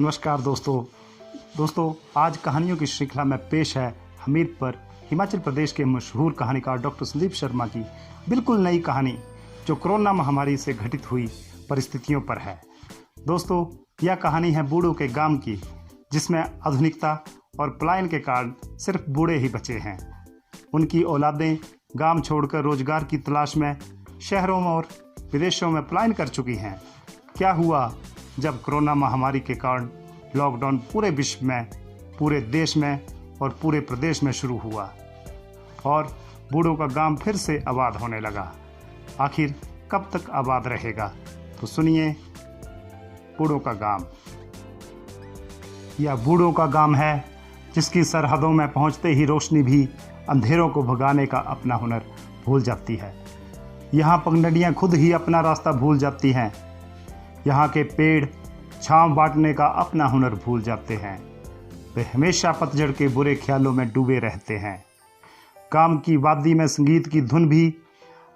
नमस्कार दोस्तों आज कहानियों की श्रृंखला में पेश है हमीरपुर हिमाचल प्रदेश के मशहूर कहानीकार डॉक्टर संदीप शर्मा की बिल्कुल नई कहानी जो कोरोना महामारी से घटित हुई परिस्थितियों पर है। दोस्तों, यह कहानी है बूढ़ों के गांव की, जिसमें आधुनिकता और पलायन के कारण सिर्फ बूढ़े ही बचे हैं। उनकी औलादें गांव छोड़कर रोजगार की तलाश में शहरों और विदेशों में पलायन कर चुकी हैं। क्या हुआ जब कोरोना महामारी के कारण लॉकडाउन पूरे विश्व में, पूरे देश में और पूरे प्रदेश में शुरू हुआ और बूढ़ों का गांव फिर से आबाद होने लगा। आखिर कब तक आबाद रहेगा? तो सुनिए बूढ़ों का गांव। यह बूढ़ों का गांव है जिसकी सरहदों में पहुंचते ही रोशनी भी अंधेरों को भगाने का अपना हुनर भूल जाती है। यहाँ पगडंडियाँ खुद ही अपना रास्ता भूल जाती हैं। यहाँ के पेड़ छांव बांटने का अपना हुनर भूल जाते हैं। वे हमेशा पतझड़ के बुरे ख्यालों में डूबे रहते हैं। काम की वादी में संगीत की धुन भी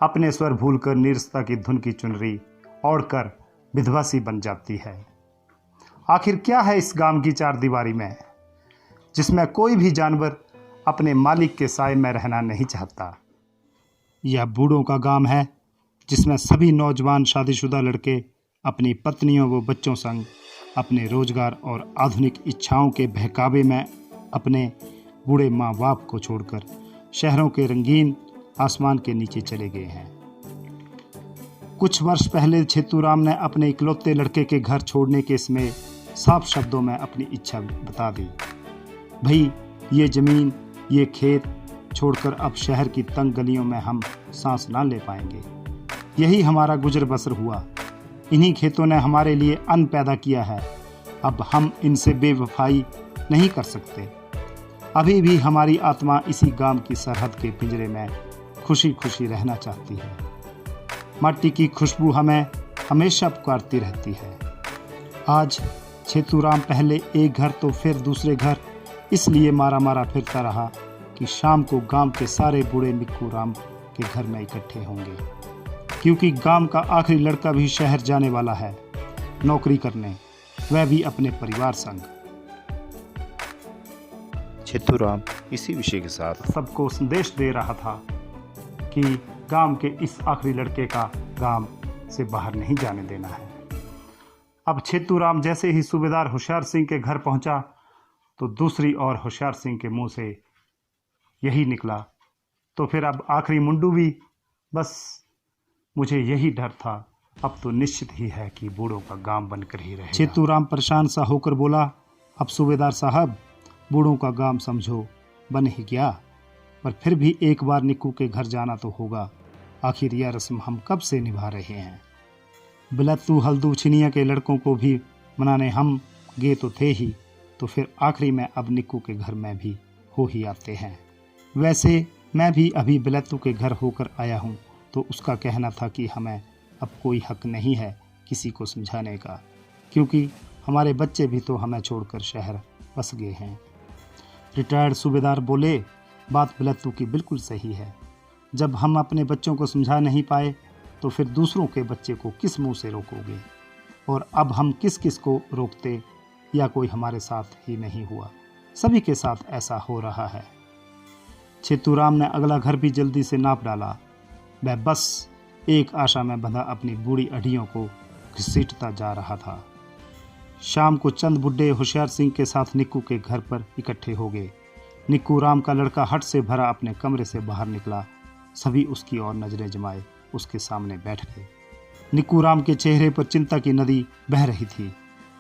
अपने स्वर भूलकर नीरसता की धुन की चुनरी ओढ़कर विधवा सी बन जाती है। आखिर क्या है इस गांव की चार दीवारी में, जिसमें कोई भी जानवर अपने मालिक के साए में रहना नहीं चाहता? यह बूढ़ों का गांव है जिसमें सभी नौजवान शादीशुदा लड़के अपनी पत्नियों व बच्चों संग अपने रोजगार और आधुनिक इच्छाओं के बहकावे में अपने बूढ़े माँ बाप को छोड़कर शहरों के रंगीन आसमान के नीचे चले गए हैं। कुछ वर्ष पहले छेतूराम ने अपने इकलौते लड़के के घर छोड़ने के समय साफ शब्दों में अपनी इच्छा बता दी। भाई, ये ज़मीन, ये खेत छोड़कर अब शहर की तंग गलियों में हम सांस ना ले पाएंगे। यही हमारा गुजर बसर हुआ। इन्हीं खेतों ने हमारे लिए अन्न पैदा किया है। अब हम इनसे बेवफाई नहीं कर सकते। अभी भी हमारी आत्मा इसी गांव की सरहद के पिंजरे में खुशी खुशी रहना चाहती है। माटी की खुशबू हमें हमेशा पुकारती रहती है। आज छेतूराम पहले एक घर तो फिर दूसरे घर इसलिए मारा मारा फिरता रहा कि शाम को गांव के सारे बूढ़े निक्कू राम के घर में इकट्ठे होंगे, क्योंकि गांव का आखिरी लड़का भी शहर जाने वाला है नौकरी करने, वह भी अपने परिवार संग। छेतूराम इसी विषय के साथ सबको संदेश दे रहा था कि गांव के इस आखिरी लड़के का गांव से बाहर नहीं जाने देना है। अब छेतूराम जैसे ही सूबेदार होशियार सिंह के घर पहुंचा तो दूसरी ओर होशियार सिंह के मुंह से यही निकला, तो फिर अब आखिरी मुंडू भी, बस मुझे यही डर था, अब तो निश्चित ही है कि बूढ़ों का गांव बनकर ही रहेगा। छेतूराम परेशान सा होकर बोला, अब सूबेदार साहब, बूढ़ों का गांव समझो बन ही गया, पर फिर भी एक बार निक्कू के घर जाना तो होगा। आखिर यह रस्म हम कब से निभा रहे हैं। बिलत्तू हल्दू छिनिया के लड़कों को भी मनाने हम गए तो थे ही, तो फिर आखिरी में अब निक्कू के घर में भी हो ही आते हैं। वैसे मैं भी अभी बिलत्तू के घर होकर आया हूँ, तो उसका कहना था कि हमें अब कोई हक नहीं है किसी को समझाने का, क्योंकि हमारे बच्चे भी तो हमें छोड़कर शहर बस गए हैं। रिटायर्ड सूबेदार बोले, बात बिलत्तू की बिल्कुल सही है। जब हम अपने बच्चों को समझा नहीं पाए तो फिर दूसरों के बच्चे को किस मुंह से रोकोगे? और अब हम किस किस को रोकते, या कोई हमारे साथ ही नहीं हुआ, सभी के साथ ऐसा हो रहा है। छेतूराम ने अगला घर भी जल्दी से नाप डाला। वह बस एक आशा में बंधा अपनी बूढ़ी अड़ियों को घसीटता जा रहा था। शाम को चंद बुड्ढे होशियार सिंह के साथ निक्कू के घर पर इकट्ठे हो गए। निक्कू राम का लड़का हट से भरा अपने कमरे से बाहर निकला। सभी उसकी ओर नजरें जमाए उसके सामने बैठ गए। निक्कू राम के चेहरे पर चिंता की नदी बह रही थी।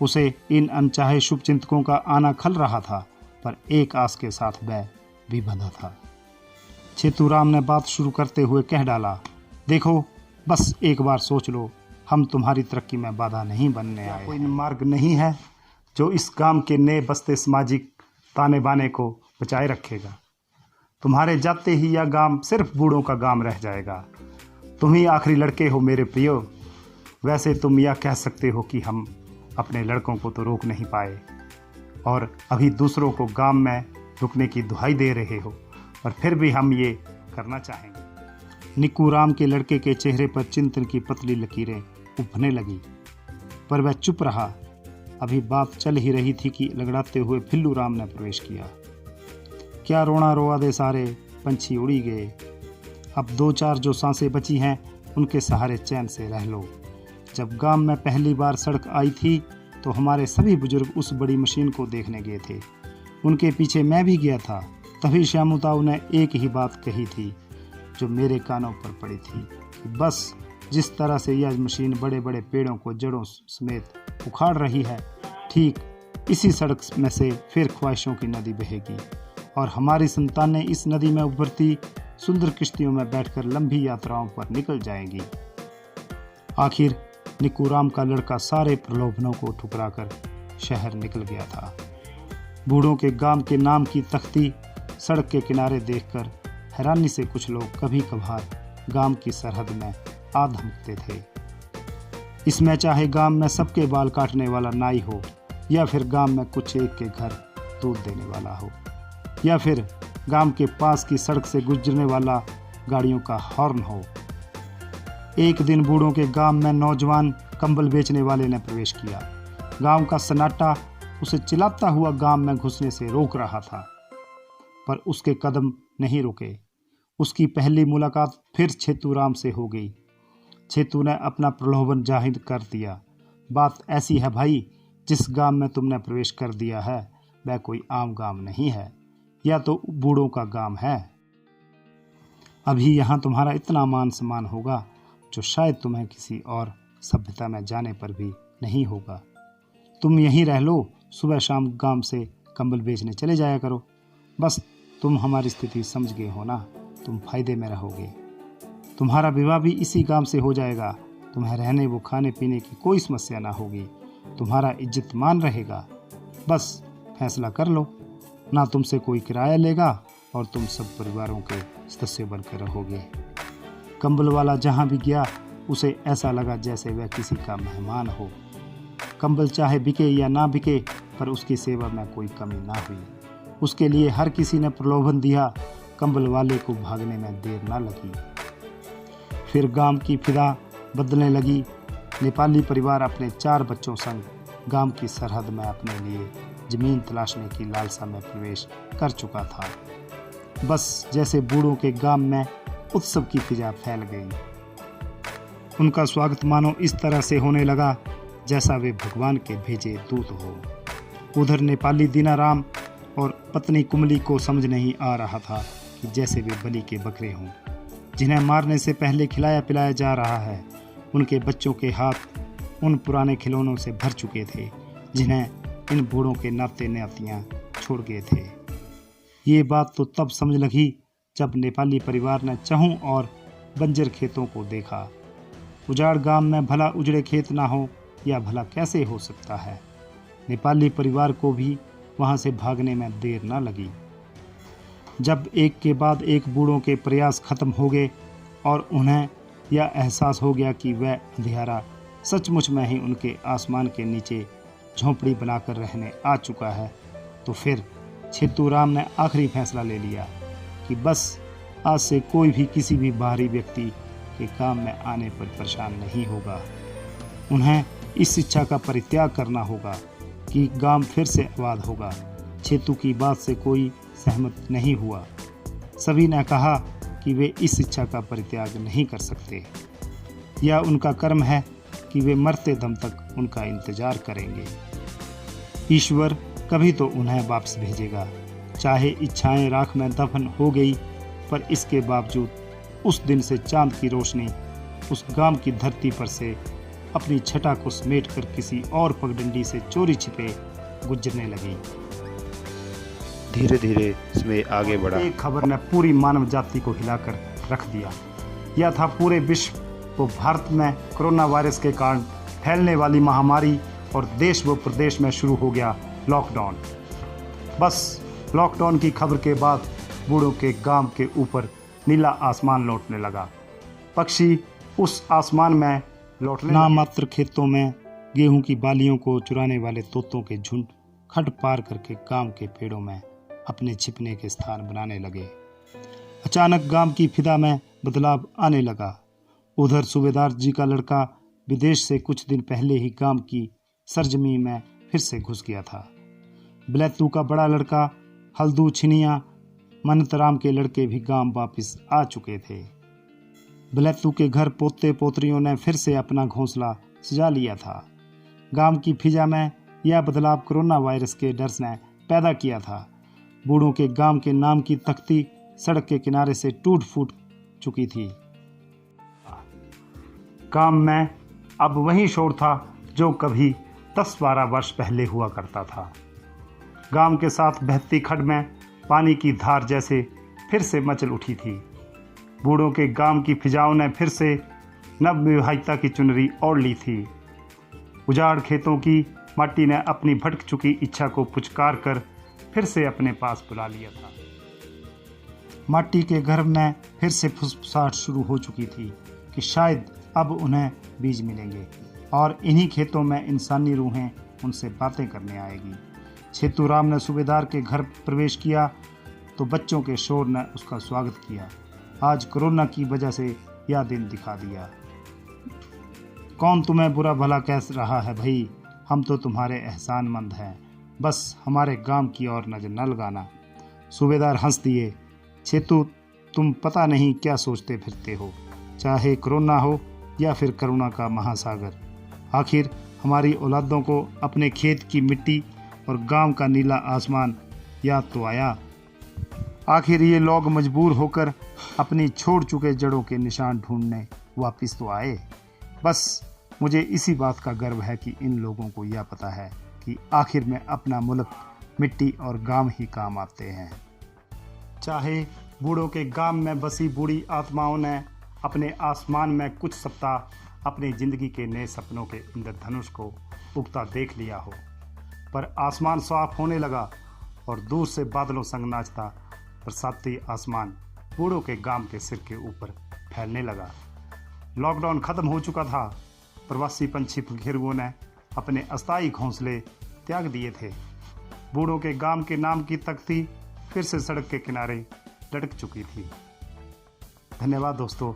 उसे इन अनचाहे शुभ चिंतकों का आना खल रहा था, पर एक आस के साथ वह भी बंधा था। छेतूराम ने बात शुरू करते हुए कह डाला, देखो, बस एक बार सोच लो, हम तुम्हारी तरक्की में बाधा नहीं बनने आए। कोई मार्ग नहीं है जो इस गांव के नए बसते सामाजिक ताने बाने को बचाए रखेगा। तुम्हारे जाते ही यह गांव सिर्फ बूढ़ों का गांव रह जाएगा। तुम ही आखिरी लड़के हो मेरे प्रियो। वैसे तुम यह कह सकते हो कि हम अपने लड़कों को तो रोक नहीं पाए और अभी दूसरों को गांव में रुकने की दुहाई दे रहे हो, और फिर भी हम ये करना चाहेंगे। निक्कू राम के लड़के के चेहरे पर चिंतन की पतली लकीरें उभरने लगी, पर वह चुप रहा। अभी बात चल ही रही थी कि लड़खड़ाते हुए फिल्लू राम ने प्रवेश किया। क्या रोना रोआ दे सारे, पंछी उड़ी गए। अब 2-4 जो सांसें बची हैं उनके सहारे चैन से रह लो। जब गांव में पहली बार सड़क आई थी तो हमारे सभी बुजुर्ग उस बड़ी मशीन को देखने गए थे। उनके पीछे मैं भी गया था। तभी श्यामुताऊ ने एक ही बात कही थी जो मेरे कानों पर पड़ी थी कि बस जिस तरह से यह मशीन बड़े बड़े पेड़ों को जड़ों समेत उखाड़ रही है, ठीक इसी सड़क में से फिर ख्वाहिशों की नदी बहेगी और हमारी संतानें इस नदी में उभरती सुंदर किश्तियों में बैठकर लंबी यात्राओं पर निकल जाएंगी। आखिर निकुराम का लड़का सारे प्रलोभनों को ठुकराकर शहर निकल गया था। बूढ़ों के गांव के नाम की तख्ती सड़क के किनारे देखकर हैरानी से कुछ लोग कभी कभार गांव की सरहद में आ धमकते थे। इसमें चाहे गांव में सबके बाल काटने वाला नाई हो, या फिर गांव में कुछ एक के घर दूध देने वाला हो, या फिर गांव के पास की सड़क से गुजरने वाला गाड़ियों का हॉर्न हो। एक दिन बूढ़ों के गांव में नौजवान कंबल बेचने वाले ने प्रवेश किया। गांव का सन्नाटा उसे चिल्लाता हुआ गांव में घुसने से रोक रहा था, पर उसके कदम नहीं रुके। उसकी पहली मुलाकात फिर छेतूराम से हो गई। छेतू ने अपना प्रलोभन जाहिर कर दिया। बात ऐसी है भाई, जिस गांव में तुमने प्रवेश कर दिया है वह कोई आम गांव नहीं है, या तो बूढ़ों का गांव है। अभी यहाँ तुम्हारा इतना मान सम्मान होगा जो शायद तुम्हें किसी और सभ्यता में जाने पर भी नहीं होगा। तुम यहीं रह लो, सुबह शाम गांव से कंबल बेचने चले जाया करो। बस तुम हमारी स्थिति समझ गए हो ना, तुम फायदे में रहोगे। तुम्हारा विवाह भी इसी गांव से हो जाएगा। तुम्हें रहने व खाने पीने की कोई समस्या ना होगी। तुम्हारा इज्जत मान रहेगा। बस फैसला कर लो, ना तुमसे कोई किराया लेगा और तुम सब परिवारों के सदस्य बनकर रहोगे। कंबल वाला जहाँ भी गया उसे ऐसा लगा जैसे वह किसी का मेहमान हो। कंबल चाहे बिके या ना बिके, पर उसकी सेवा में कोई कमी ना हुई। उसके लिए हर किसी ने प्रलोभन दिया। कंबल वाले को भागने में देर ना लगी। फिर गांव की फिदा बदलने लगी। नेपाली परिवार अपने 4 बच्चों संग गांव की सरहद में अपने लिए जमीन तलाशने की लालसा में प्रवेश कर चुका था। बस जैसे बूढ़ों के गांव में उत्सव की फिजा फैल गई। उनका स्वागत मानो इस तरह से होने लगा जैसा वे भगवान के भेजे दूत हो। उधर नेपाली दीनाराम और पत्नी कुमली को समझ नहीं आ रहा था कि जैसे वे बलि के बकरे हों जिन्हें मारने से पहले खिलाया पिलाया जा रहा है। उनके बच्चों के हाथ उन पुराने खिलौनों से भर चुके थे जिन्हें इन बूढ़ों के नाते नातियाँ छोड़ गए थे। ये बात तो तब समझ लगी जब नेपाली परिवार ने चहुं और बंजर खेतों को देखा। उजाड़ गांव में भला उजड़े खेत ना हो या भला कैसे हो सकता है। नेपाली परिवार को भी वहां से भागने में देर ना लगी। जब एक के बाद एक बूढ़ों के प्रयास खत्म हो गए और उन्हें यह एहसास हो गया कि वह अंधियारा सचमुच में ही उनके आसमान के नीचे झोंपड़ी बनाकर रहने आ चुका है, तो फिर छेतूराम ने आखिरी फैसला ले लिया कि बस आज से कोई भी किसी भी बाहरी व्यक्ति के काम में आने पर परेशान नहीं होगा। उन्हें इस इच्छा का परित्याग करना होगा कि गांव फिर से आबाद होगा। छेतू की बात से कोई सहमत नहीं हुआ। सभी ने कहा कि वे इस इच्छा का परित्याग नहीं कर सकते। यह उनका कर्म है कि वे मरते दम तक उनका इंतजार करेंगे। ईश्वर कभी तो उन्हें वापस भेजेगा। चाहे इच्छाएं राख में दफन हो गई, पर इसके बावजूद उस दिन से चांद की रोशनी उस गांव की धरती पर से अपनी छटा को समेट कर किसी और पगडंडी से चोरी छिपे गुजरने लगी। धीरे धीरे इसमें आगे बढ़ा। एक खबर ने पूरी मानव जाति को हिलाकर रख दिया। यह था पूरे विश्व को भारत में कोरोना वायरस के कारण फैलने वाली महामारी और देश व प्रदेश में शुरू हो गया लॉकडाउन। बस लॉकडाउन की खबर के बाद बूढ़ों के गांव के ऊपर नीला आसमान लौटने लगा। पक्षी उस आसमान में लौटने नामात्र खेतों में गेहूं की बालियों को चुराने वाले तोतों के झुंड खट पार करके गांव के पेड़ों में अपने छिपने के स्थान बनाने लगे। अचानक गांव की फिदा में बदलाव आने लगा। उधर सूबेदार जी का लड़का विदेश से कुछ दिन पहले ही गांव की सरजमी में फिर से घुस गया था। बिलैतू का बड़ा लड़का हल्दू छिनिया मनतराम के लड़के भी गांव वापस आ चुके थे। बिलैतू के घर पोते पोतरियों ने फिर से अपना घोंसला सजा लिया था। गांव की फिजा में यह बदलाव कोरोना वायरस के डर ने पैदा किया था। बूढ़ों के गांव के नाम की तख्ती सड़क के किनारे से टूट फूट चुकी थी। गांव में अब वही शोर था जो कभी 10-12 वर्ष पहले हुआ करता था। गांव के साथ बहती खड्ड में पानी की धार जैसे फिर से मचल उठी थी। बूढ़ों के गांव की फिजाओं ने फिर से नवविवाहिता की चुनरी ओढ़ ली थी। उजाड़ खेतों की माटी ने अपनी भटक चुकी इच्छा को पुचकार कर फिर से अपने पास बुला लिया था। माटी के घर में फिर से फुसफुसाहट शुरू हो चुकी थी कि शायद अब उन्हें बीज मिलेंगे और इन्हीं खेतों में इंसानी रूहें उनसे बातें करने आएगी। छेतूराम ने सूबेदार के घर प्रवेश किया तो बच्चों के शोर ने उसका स्वागत किया। आज कोरोना की वजह से यह दिन दिखा दिया। कौन तुम्हें बुरा भला कह रहा है भाई, हम तो तुम्हारे एहसानमंद हैं, बस हमारे गांव की ओर नजर न लगाना। सूबेदार हंस दिए। छेतू, तुम पता नहीं क्या सोचते फिरते हो, चाहे कोरोना हो या फिर करुणा का महासागर, आखिर हमारी औलादों को अपने खेत की मिट्टी और गांव का नीला आसमान याद तो आया। आखिर ये लोग मजबूर होकर अपनी छोड़ चुके जड़ों के निशान ढूंढने वापस तो आए। बस मुझे इसी बात का गर्व है कि इन लोगों को यह पता है कि आखिर में अपना मुल्क, मिट्टी और गांव ही काम आते हैं। चाहे बूढ़ों के गांव में बसी बूढ़ी आत्माओं ने अपने आसमान में कुछ सप्ताह अपनी जिंदगी के नए सपनों के इंद्रधनुष को उगता देख लिया हो, पर आसमान साफ होने लगा और दूर से बादलों संग नाचता बरसाती आसमान बूढ़ों के गांव के सिर के ऊपर फैलने लगा। लॉकडाउन खत्म हो चुका था। प्रवासी पंछी पखेरुओं ने अपने अस्थायी घोंसले त्याग दिए थे। बूढ़ों के गांव के नाम की तख्ती फिर से सड़क के किनारे लटक चुकी थी। धन्यवाद दोस्तों।